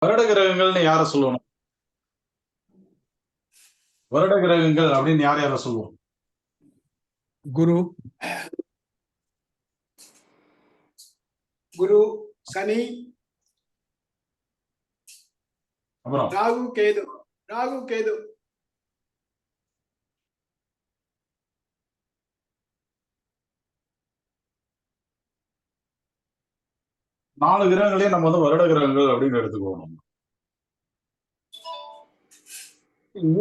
வருட கிரகங்கள்னு யார சொல்லணும்? வருட கிரகங்கள் அப்படின்னு யார சொல்லுவோம்? குரு, குரு, சனி, அப்புறம் ராகு, கேது. ராகு, கேது. நாலு கிரகங்களையும் நம்ம வந்து வருட கிரகங்கள் அப்படின்னு எடுத்துக்குவோம்.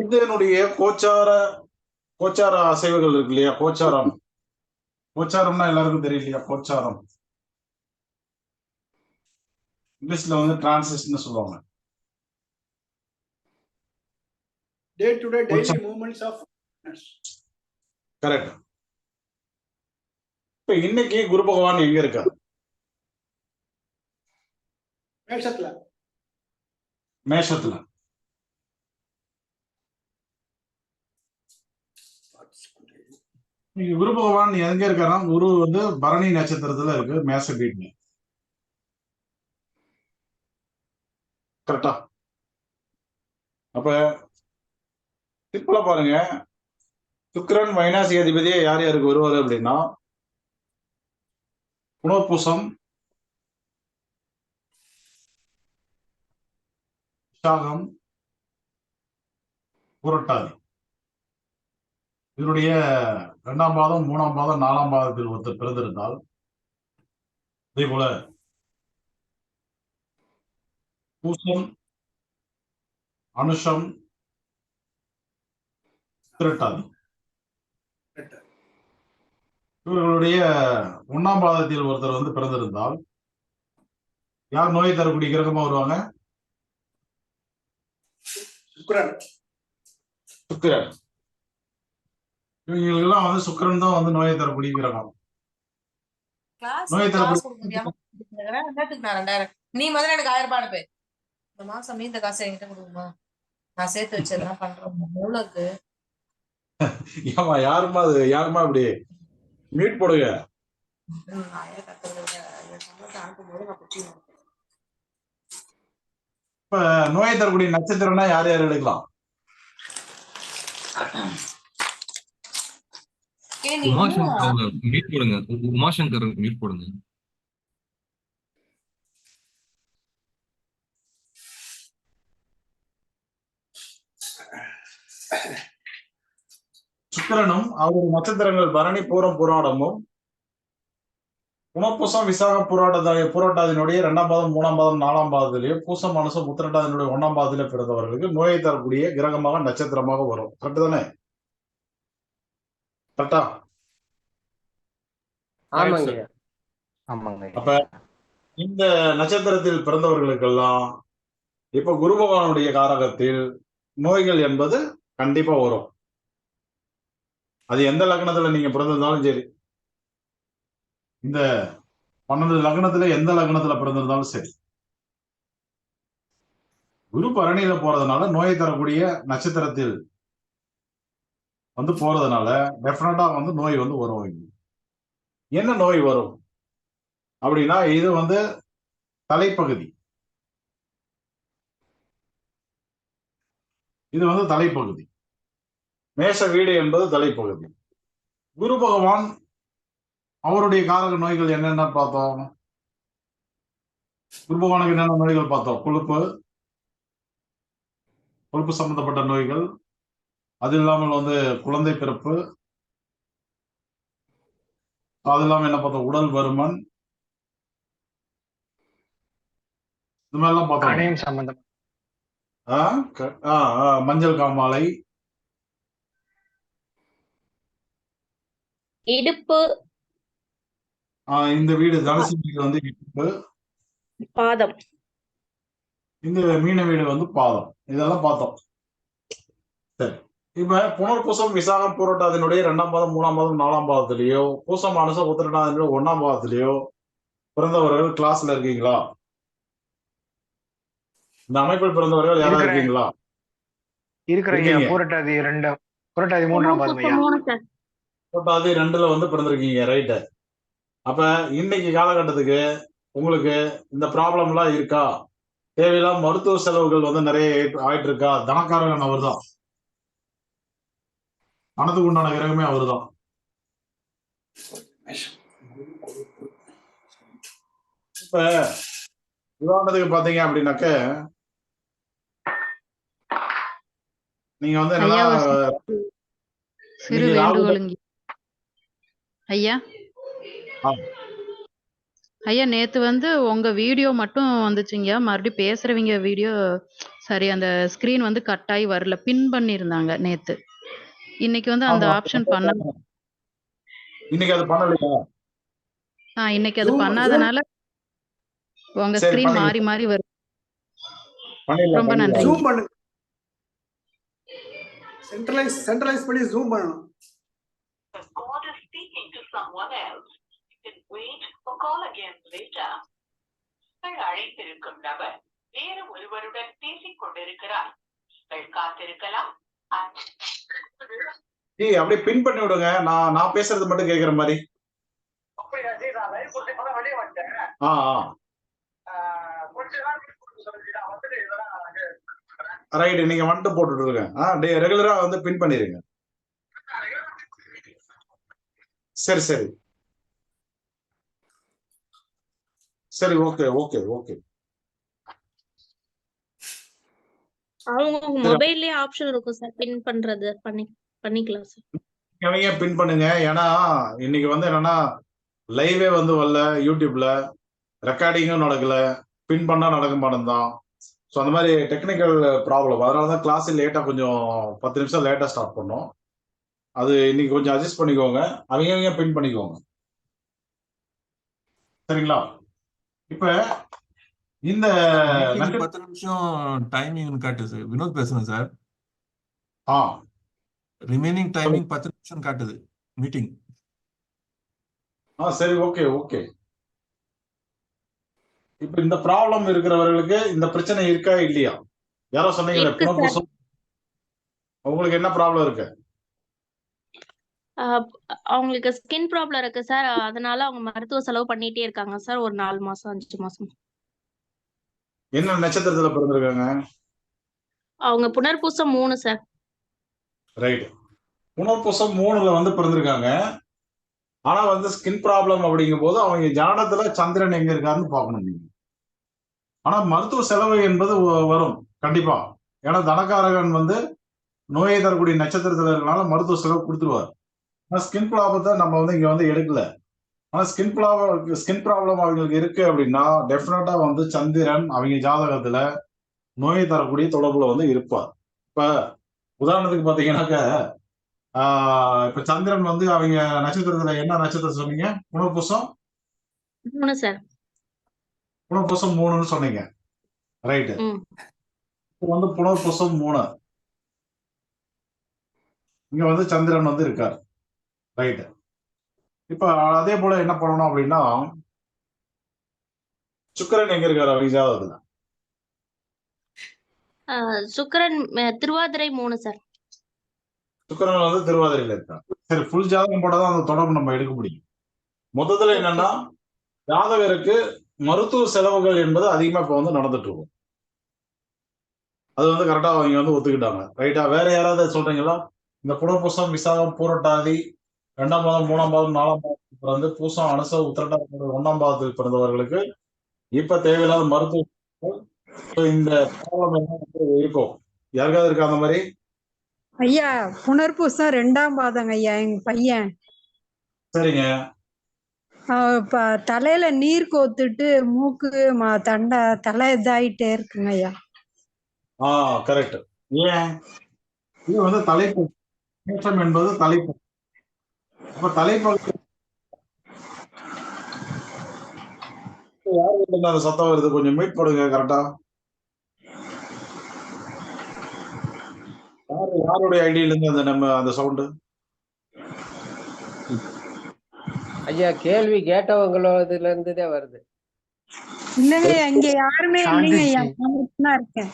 இதனுடைய கோச்சார அசைவுகள் இருக்கு இல்லையா? கோச்சாரம்னா எல்லாருக்கும் தெரியும் இல்லையா? கோச்சாரம் இங்கிலீஷ்ல வந்து டிரான்சிஷன் சொல்லுவாங்க. Day to day daily movements of correct. இப்ப இன்னைக்கு குரு பகவான் எங்க இருக்கார்? மேஷத்துல. குரு பகவான் எங்க இருக்காருன்னா, குரு வந்து பரணி நட்சத்திரத்துல இருக்கு, மேஷ வீட்டுல. கரெக்டா? அப்ப சிம்பிளா பாருங்க, சுக்கிரன் வைனாசி அதிபதியே யார் யாருக்கு வருவாரு அப்படின்னா, புனர்பூசம், விசாகம், புரட்டாதி. இதனுடைய 2ஆம் பாதம், 3ஆம் பாதம், 4ஆம் பாதத்தில் ஒருத்தர் பிறந்திருந்தால், அதே போல பூசம், அனுஷம், திரட்டாதி இவர்களுடைய 1ஆம் பாதத்தில் ஒருத்தர் வந்து பிறந்திருந்தால் யார் நோய் தரக்கூடிய கிரகமா வருவாங்க? சுக்கிரன். இவங்களுக்கெல்லாம் வந்து சுக்கிரன் தான் வந்து நோயை தரக்கூடிய கிரகம். நோயை தரக்கூடிய நீ முதல்ல எனக்கு 1000 ரூபாய் அனுப்பு. இந்த மாசம் மீந்த காசை என்கிட்ட கொடுக்குமா? நான் சேர்த்து வச்சதெல்லாம் பண்றேன். எவ்வளவுக்கு? ஏமா யாருமா இப்படி மீட் போடுங்க. இப்ப நோயை தரக்கூடிய நட்சத்திரம்னா யார் யார் எடுக்கலாம்? மீட் போடுங்க. உமாசங்கர் மீட் போடுங்க. சுக்கிரனும் அவருடைய நட்சத்திரங்கள் பரணி, பூரம், புராடமும், புனர்பூசம், விசாகம், புரட்டாதியினுடைய 2ஆம் பாதம், 3ஆம் பாதம், 4ஆம் பாதத்திலேயே, பூசம், அனுசம், உத்திரட்டாதியினுடைய 1ஆம் பாதத்திலே பிறந்தவர்களுக்கு நோயை தரக்கூடிய கிரகமாக நட்சத்திரமாக வரும். கரெக்ட் தானே? கரெக்டா? அப்ப இந்த நட்சத்திரத்தில் பிறந்தவர்களுக்கெல்லாம் இப்ப குரு பகவானுடைய காரகத்தில் நோய்கள் என்பது கண்டிப்பா வரும். அது எந்த லக்னத்துல நீங்க பிறந்திருந்தாலும் சரி, இந்த 12 லக்னத்துல எந்த லக்னத்துல பிறந்திருந்தாலும் சரி, குரு பரணியில போறதுனால நோயை தரக்கூடிய நட்சத்திரத்தில் வந்து போறதுனால டெஃபினட்டா வந்து நோய் வந்து வரும். என்ன நோய் வரும் அப்படின்னா, இது வந்து தலைப்பகுதி. இது வந்து தலைப்பகுதி. மேஷ வீடு என்பது தலைப்பகுதி. குரு பகவான் அவருடைய காரக நோய்கள் என்னென்ன பார்த்தோம்? குரு பகவானுக்கு என்னென்ன நோய்கள் பார்த்தோம்? கொழுப்பு சம்பந்தப்பட்ட நோய்கள், அது இல்லாமல் வந்து குழந்தை பிறப்பு, அது இல்லாம என்ன பார்த்தோம்? உடல் பருமன், இந்த மாதிரி எல்லாம் பார்த்தோம். மஞ்சள் காமாலை, இடுப்பு, இந்த வீடு தனுசு வீடு வந்து இடுப்பு, பாதம், இந்த மீன வீடு வந்து பாதம். இதெல்லாம் பார்த்தோம். சரி, இப்ப புனர்பூசம், விசாகம், புரட்டாதியினுடைய 2ஆம் பாதம், 3ஆம் பாதம், 4ஆம் பாதத்திலேயோ, பூசம், அனுசம், உத்திரட்டாதியினுடைய 1ஆம் பாதத்திலேயோ பிறந்தவர்கள் கிளாஸ்ல இருக்கீங்களா? இந்த அமைப்பில் பிறந்தவர்கள் யாராவது இருக்கீங்களா? புரட்டாதி 3ஆம் பாதம். புரட்டாதி 2ல வந்து பிறந்திருக்கீங்க, ரைட்டு. அப்ப இன்னைக்கு காலகட்டத்துக்கு உங்களுக்கு இந்த ப்ராப்ளம் எல்லாம் இருக்கா? தேவையில்லாம மருத்துவ செலவுகள் வந்து நிறைய ஆயிட்டு இருக்கா. தனக்காரகன் அவர் தான், பணத்துக்கு உண்டான கிரகமே அவர் தான். இப்ப உதாரணத்துக்கு பாத்தீங்க அப்படின்னாக்க நீங்க வந்து என்னன்னா ஐயா சிறு இன்னைக்கு ராகு வேண்டுகோளுங்க ஐயா. ஆ, ஐயா நேத்து வந்து உங்க வீடியோ மட்டும் வந்துச்சுங்க. மறுபடியும் பேசுறவங்க வீடியோ சரி அந்த ஸ்கிரீன் வந்து கட் ஆகி வரல. பின் பண்ணியிருந்தாங்க நேத்து. இன்னைக்கு வந்து அந்த ஆமா. ஆப்ஷன் பண்ண இன்னைக்கு அது பண்ணலையா? இன்னைக்கு அது Zoom பண்ணாதனால உங்க சரி, ஸ்கிரீன் பண்ணிடலாம் மாறி மாறி வருது. பண்ணிடலாம் ரொம்ப பண்ணிடலாம். நன்றி. ஜூம் பண்ணுங்க. சென்ட்ரலைஸ் பண்ணி ஜூம் பண்ணணும். God is speaking to someone else. You can wait or call again later. நீங்கள் அழைத்திருக்கும் நபர் வேறு ஒருவருடன் பேசிக் கொண்டிருக்கிறார். நீங்கள் காத்திருக்கலாம். ஏய், அப்படியே பின் பண்ணி விடுங்க. நான் பேசுறது மட்டும் கேக்குற மாதிரி. ஆ ஆ ரைட். நீங்க வந்துட்டு போட்டுட்டு இருங்க. ரெகுலரா வந்து பின் பண்ணிருங்க. சரி சரி சரி. Okay okay okay. அவங்க மொபைல்லயே ஆப்ஷன் இருக்கும் சார் பின் பண்றது பண்ணிக்கலாம் சார். நீங்க பின் பண்ணுங்க. ஏன்னா இன்னைக்கு வந்து என்னன்னா லைவே வந்து வரல, யூடியூப்ல ரெக்கார்டிங்கும் நடக்கல, பின் பண்ணா நடக்க மாட்டேன். ஸோ அந்த மாதிரி டெக்னிக்கல் ப்ராப்ளம். அதனாலதான் கிளாஸ் லேட்டா கொஞ்சம் 10 நிமிஷம் லேட்டா ஸ்டார்ட் பண்ணோம். அது இன்னைக்கு கொஞ்சம் அட்ஜஸ்ட் பண்ணிக்கோங்க. அவங்க பின் பண்ணிக்கோங்க. சரிங்களா? இப்ப இந்த மீட்டிங் 10 நிமிஷம் டைமிங் காட்டுது. வினோத் பேசுறேன் சார். ஆ ரிமைனிங் டைமிங் 10 நிமிஷம் காட்டுது மீட்டிங். சரி. Okay okay. இப்ப இந்த ப்ராப்ளம் இருக்கிறவர்களுக்கு இந்த பிரச்சனை இருக்கா இல்லையா? யாரோ சொன்னீங்களே இருக்கு சார். புனர்பூசம், உங்களுக்கு என்ன ப்ராப்ளம் இருக்கு? அவங்களுக்கு ஸ்கின் ப்ராப்ளம் இருக்கு சார். அதனால அவங்க மருத்துவ செலவு பண்ணிட்டே இருக்காங்க சார். ஒரு 4 மாசம் 5 மாசம். என்ன நட்சத்திரத்துல பிறந்திருக்காங்க? அவங்க புனர்பூசம் 3 சார். ரைட். புனர்பூசம் 3ல வந்து பிறந்திருக்காங்க. ஆனா வந்து ஸ்கின் ப்ராப்ளம் அப்படிங்கும் போது அவங்க ஜாதகத்துல சந்திரன் எங்க இருக்காருன்னு பார்க்கணும் நீங்க. ஆனா மருத்துவ செலவு என்பது வரும் கண்டிப்பா. ஏன்னா தனக்காரகன் வந்து நோயை தரக்கூடிய நட்சத்திரத்துல இருக்கனால மருத்துவ செலவு கொடுத்துருவார். ஆனா ஸ்கின் ப்ராப்ளத்தை நம்ம வந்து இங்க வந்து எடுக்கல. ஆனா ஸ்கின் ப்ராப்ளம் அவங்களுக்கு இருக்கு அப்படின்னா டெஃபினட்டா வந்து சந்திரன் அவங்க ஜாதகத்துல நோயை தரக்கூடிய தொடர்புல வந்து இருப்பார். இப்ப உதாரணத்துக்கு பாத்தீங்கன்னாக்க இப்ப சந்திரன் வந்து அவங்க நட்சத்திரத்துல என்ன நட்சத்திரம் சொன்னீங்க? புனர்பூசம் 3 சார். புனர்பூசம் 3ன்னு சொன்னீங்க. ரைட்டு. ம். இப்போ வந்து புனர்பூசம் 3 இங்க வந்து சந்திரன் வந்து இருக்கார். ரைட்டு. இப்ப அதே போல என்ன பண்ணணும் அப்படின்னா சுக்கிரன் எங்க இருக்காரு அவங்க ஜாதகத்துல? சுக்கிரன் திருவாதிரை 3 சார். சுக்கிரன் வந்து திருவாதிரையில இருக்கார். சரி, ஃபுல் ஜாதகம் போட்டாதான் அந்த தொடர்பு நம்ம எடுக்க முடியும். மொத்தத்துல என்னன்னா ஜாதகருக்கு மருத்துவ செலவுகள் என்பது அதிகமா இப்ப வந்து நடந்துட்டு இருக்கும். அது வந்து கரெக்டா அவங்க வந்து ஒத்துக்கிட்டாங்க. ரைட்டா? வேற யாராவது சொல்றீங்களா? இந்த புனர்பூசம், விசாகம், பூரட்டாதி 2ஆம் பாதம், 3ஆம் பாதம், 4ஆம் பாதத்தில் பிறந்து பூசம், அனுசம், உத்திரட்டாதி 1ஆம் பாதத்தில் பிறந்தவர்களுக்கு இப்ப தேவையில்லாத மருத்துவ இந்த ப்ராப்ளம் என்ன இருக்கும்? யாருக்காவது இருக்கா அந்த மாதிரி? ஐயா புனர்பூசம் 2ஆம் பாதங்க ஐயா. எங்க பையன் சரிங்க. தலையில நீர் கோத்துட்டு மூக்கு தலை இதாயிட்டே இருக்குங்க ஐயா. கரெக்ட். ஏன்? இது வந்து தலைப்பு. மேஷம் என்பது தலைப்பு. அப்ப தலைப்பகுதி யாரு வீட்டுல அந்த சத்தம் வருது? கொஞ்சம் மீட் போடுங்க கரெக்டா. யாருடைய ஐடியில இருந்து அந்த நம்ம அந்த சவுண்டு? ஐயா கேள்வி கேட்டவங்களோதுல இருந்துதான் வருது. இல்லைங்க ஐயா, இங்க யாருமே இல்லைங்க ஐயா. சாந்திஜி. நான் மட்டும்தான் இருக்கேன்.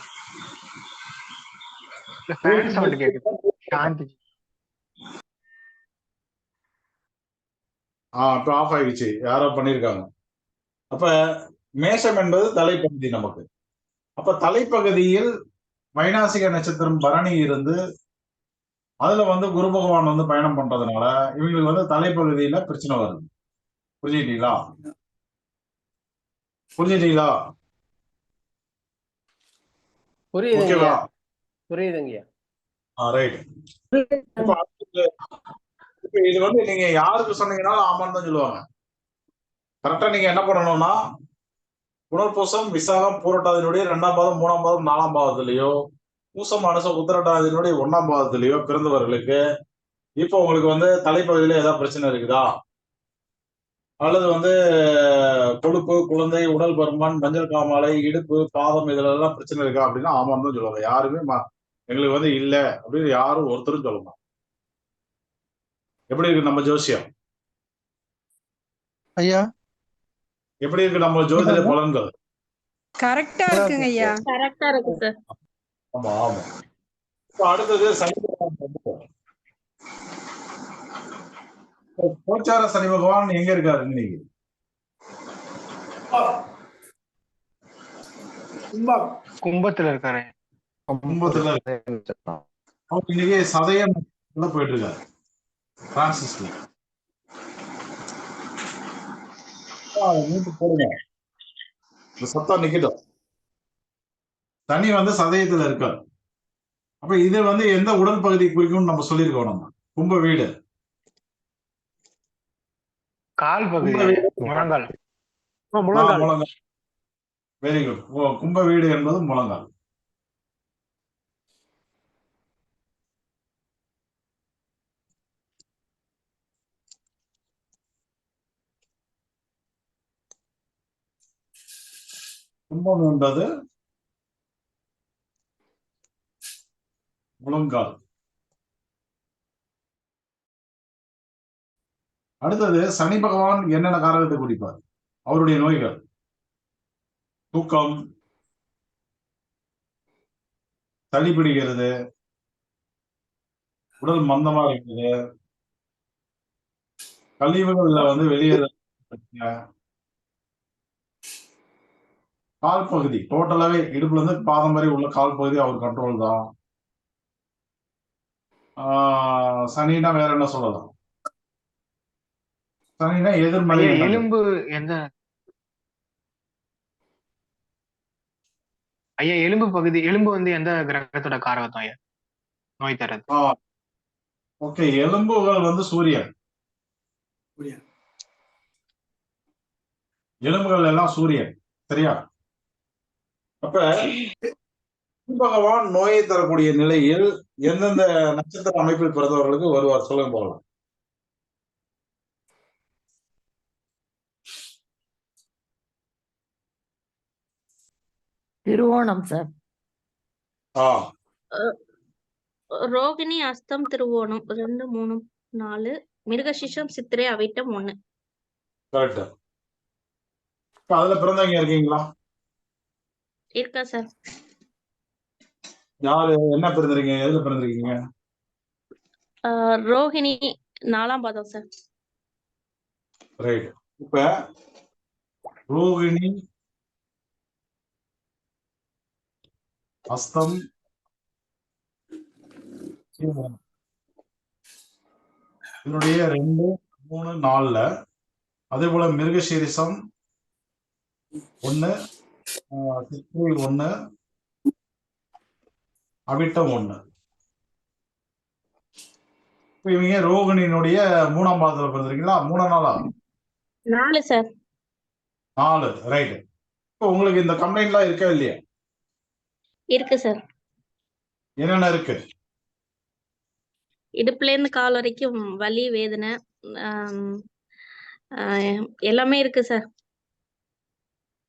ஃபேன் சவுண்ட் கேக்குது. சாந்திஜி. இப்ப ஆஃப் ஆயிடுச்சு. யாரோ பண்ணிருக்காங்க. அப்ப மேஷம் என்பது தலைப்பகுதி நமக்கு. அப்ப தலைப்பகுதியில் வைநாசிக நட்சத்திரம் பரணி இருந்து அதுல வந்து குரு பகவான் வந்து பயணம் பண்றதுனால இவங்களுக்கு வந்து தலைப்பகுதியில பிரச்சனை வருது. புரிஞ்சுக்கிட்டீங்களா? புரிஞ்சுட்டீங்களா? புரியுதுங்கய்யா ஓகேவா? புரியுதுங்கய்யா. ரைட். இப்ப இது வந்து நீங்க யாருக்கு சொன்னீங்கன்னாலும் ஆமான்னு தான் சொல்லுவாங்க. கரெக்டா நீங்க என்ன பண்ணணும்னா புனர்பூசம் விசாகம் பூரட்டாதியினுடைய 2ஆம் பாதம் 3ஆம் பாதம் 4ஆம் பாதத்திலேயோ பூசம் அனுச உத்திரட்டாதியினுடைய 1ஆம் பாதத்திலேயோ பிறந்தவர்களுக்கு இப்போ உங்களுக்கு வந்து தலைப்பகுதியில ஏதாவது பிரச்சனை இருக்குதா, அல்லது வந்து கொழுப்பு, குழந்தை, உடல் பருமன், மஞ்சள் காமாலை, இடுப்பு, பாதம் இதுல எல்லாம் பிரச்சனை இருக்கா அப்படின்னா ஆமான்னு தான் சொல்லுவாங்க. யாருமே எங்களுக்கு வந்து இல்ல அப்படின்னு யாரும் ஒருத்தரும் சொல்லணும். எப்படி இருக்கு நம்ம ஜோசியம்? ஐயா எப்படி இருக்கு நம்ம ஜோதிட பலன்கள்? கரெக்டா இருக்குங்க ஐயா. கரெக்டா இருக்கு சார். ஆமா ஆமா. இப்ப அடுத்தது சனி பகவான். கோச்சார சனி பகவான் எங்க இருக்காரு இன்னைக்கு? கும்பத்துல இருக்காரு. கும்பத்துல அவர் இன்னைக்கு சதயம் போயிட்டு இருக்காரு பிரான்சிஸ்ல. போடுங்க, இந்த சத்தம் நிக்கட்டும். சனி வந்து சதயத்துல இருக்காரு. அப்ப இது வந்து எந்த உடல் பகுதி குறிக்கும் நம்ம சொல்லியிருக்கோம். நம்ம கும்ப வீடு கால் பகுதி, முழங்கால். முழங்கால். Very good. கும்ப வீடு என்பது முழங்கால். கும்பம் என்பது முழங்கால். அடுத்தது சனி பகவான் என்னென்ன காரணத்தை குறிப்பார்? அவருடைய நோய்கள் தூக்கம், சளி பிடிக்கிறது, உடல் மந்தமா இருக்குது, கழிவுகள்ல வந்து வெளியேற, கால் பகுதி டோட்டலாவே இடுப்புல இருந்து பாதம் வரை உள்ள கால் பகுதி அவர் கண்ட்ரோல் தான். சனினா வேற என்ன சொல்லலாம்? சனினா எதிர்மறை. எலும்பு எந்த ஐயா எலும்பு பகுதி, எலும்பு வந்து எந்த கிரகத்தோட காரகத்தம் ஐயா நோய் தரது? ஓகே, எலும்புகள் வந்து சூரியன். எலும்புகள் எல்லாம் சூரியன், சரியா? அப்ப பகவான் நோயை தரக்கூடிய நிலையில் எந்தெந்த நட்சத்திர அமைப்பில் பிறந்தவர்களுக்கு வருவார் சொல்லுங்க போகலாம். திருவோணம் சார். ரோகிணி, அஸ்தம், திருவோணம் 2, 3, 4, மிருகசீஷம், சித்திரை, அவிட்டம் 1. கரெக்ட். இப்ப அதுல பிறந்தவங்க இருக்கீங்களா? இருக்கா சார். யாரு என்ன பிறந்திருக்கீங்க, எதுல பிறந்திருக்கீங்க? ரோகிணி 4ஆம் பாதம் சார். ரைட். இப்ப ரோகிணி, அஸ்தம், இதனுடைய 2, 3, 4ல, அதே போல மிருகசீரிசம் 1, சித்திரை 1, அவிட்டம் 1. இவங்க ரோகிணியினுடைய 3ஆம் பாதத்துல பிறந்திருக்கீங்களா? 3 நாளா? 4 சார். 4. ரைட். இப்போ உங்களுக்கு இந்த கம்ப்ளைண்ட்லாம் இருக்கா இல்லையா? இருக்கு சார். என்னென்ன இருக்கு? இடுப்புல இருந்து கால் வரைக்கும் வலி, வேதனை, எல்லாமே இருக்கு சார்.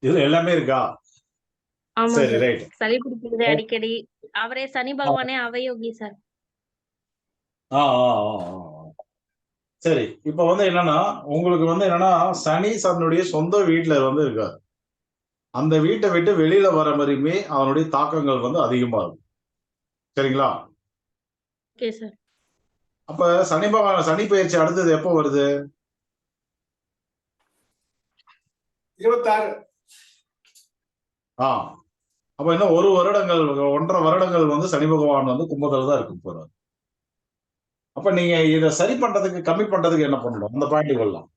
இது எல்லாமே இருக்கா? ஆமா சரி, சார். ரைட். சளி பிடிக்கிறது அடிக்கடி. அவரே சனி பகவானே அவயோகி சார். சரி. இப்ப வந்து என்னன்னா உங்களுக்கு வந்து என்னன்னா சனி தன்னுடைய சொந்த வீட்டுல வந்து இருக்காரு. அந்த வீட்டை விட்டு வெளியில வர மாதிரியுமே அவனுடைய தாக்கங்கள் வந்து அதிகமா இருக்கும். சரிங்களா? Okay sir. அப்ப சனி பயிற்சி அடுத்தது எப்போ வருது? 26. அப்ப இன்னும் 1.5 வருடங்கள் வந்து சனி பகவான் வந்து கும்பத்துல தான் இருக்க போறாரு. அப்ப நீங்க இத சரி பண்றதுக்கு, கம்மி பண்றதுக்கு என்ன பண்ணணும்? அந்த பாயிண்ட் கொள்ளலாம்.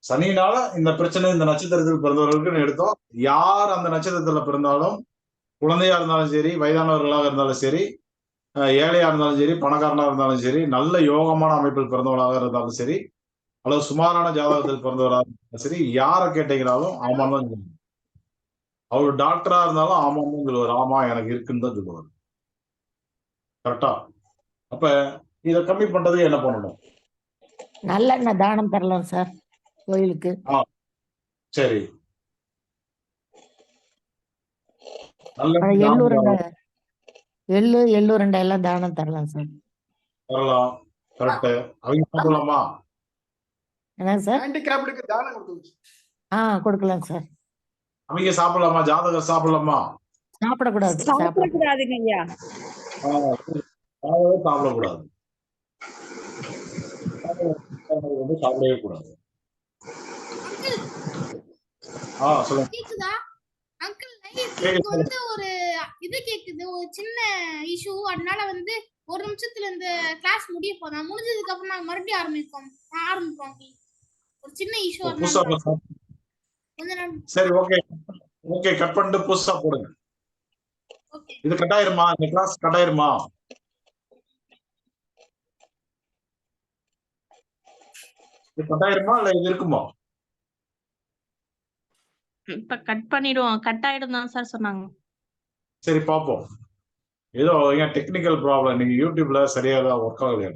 சனினால இந்த பிரச்சனை இந்த நட்சத்திரத்தில் பிறந்தவர்களுக்குன்னு எடுத்தோம். யார் அந்த நட்சத்திரத்துல பிறந்தாலும், குழந்தையா இருந்தாலும் சரி, வயதானவர்களாக இருந்தாலும் சரி, ஏழையா இருந்தாலும் சரி, பணக்காரனா இருந்தாலும் சரி, நல்ல யோகமான அமைப்பில் பிறந்தவனாக இருந்தாலும் சரி, அல்லது சுமாரான ஜாதகத்தில் பிறந்தவராக இருந்தாலும் சரி, யாரை கேட்டீங்கனாலும் ஆமான்னு தான் சொல்லுவாங்க. அவர் டாக்டரா இருந்தாலும் ஆமான்னு தான் சொல்லுவார். ஆமா எனக்கு இருக்குன்னு தான் சொல்லுவார். கரெக்டா? அப்ப இத கம்மி பண்றதுக்கு என்ன பண்ணணும்? நல்லெண்ணெய் தானம் தரலாம் சார் கோயிலுக்கு. சரி. நல்ல எள்ளு தானம் உருண்டை எள்ளு உருண்டை எல்லாம் தானம் தரலாம் சார். தரலாம். கரெக்ட். அவங்க சாப்பிடலாமா? என்ன சார்? ஹேண்டிகிராப்டுக்கு தானம் கொடுக்கலாம். கொடுக்கலாம் சார். அவங்க சாப்பிடலாமா? ஜாதகம் சாப்பிடலாமா? சாப்பிடக்கூடாது. சாப்பிடக்கூடாதுங்க ஐயா. சாப்பிடக்கூடாது. வந்து சாப்பிடவே கூடாது. சொல்லுங்க. கேக்குதா அங்கிள்? கேக்குது. வந்து ஒரு இது கேக்குது, ஒரு சின்ன இஷ்யூ. அதனால வந்து ஒரு நிமிஷத்துல இந்த கிளாஸ் முடிய போதா, முடிஞ்சதுக்கு அப்புறம் நாங்க மறுபடியும் ஆரம்பிப்போம். ஒரு சின்ன இஷ்யூ. புதுசா சரி, ஓகே ஓகே, கட் பண்ணிட்டு புதுசா போடுங்க. இது கட் ஆயிருமா? இந்த கிளாஸ் கட் ஆயிருமா? இது கட் ஆயிருமா இல்ல இது இருக்குமா? இப்ப கட் பண்ணிடுவோம். கட் ஆயிடும் தான் சார் சொன்னாங்க. சரி பாப்போம். ஏதோ டெக்னிக்கல் ப்ராப்ளம். நீங்க யூடியூப்ல சரியா ஒர்க் ஆகலையா?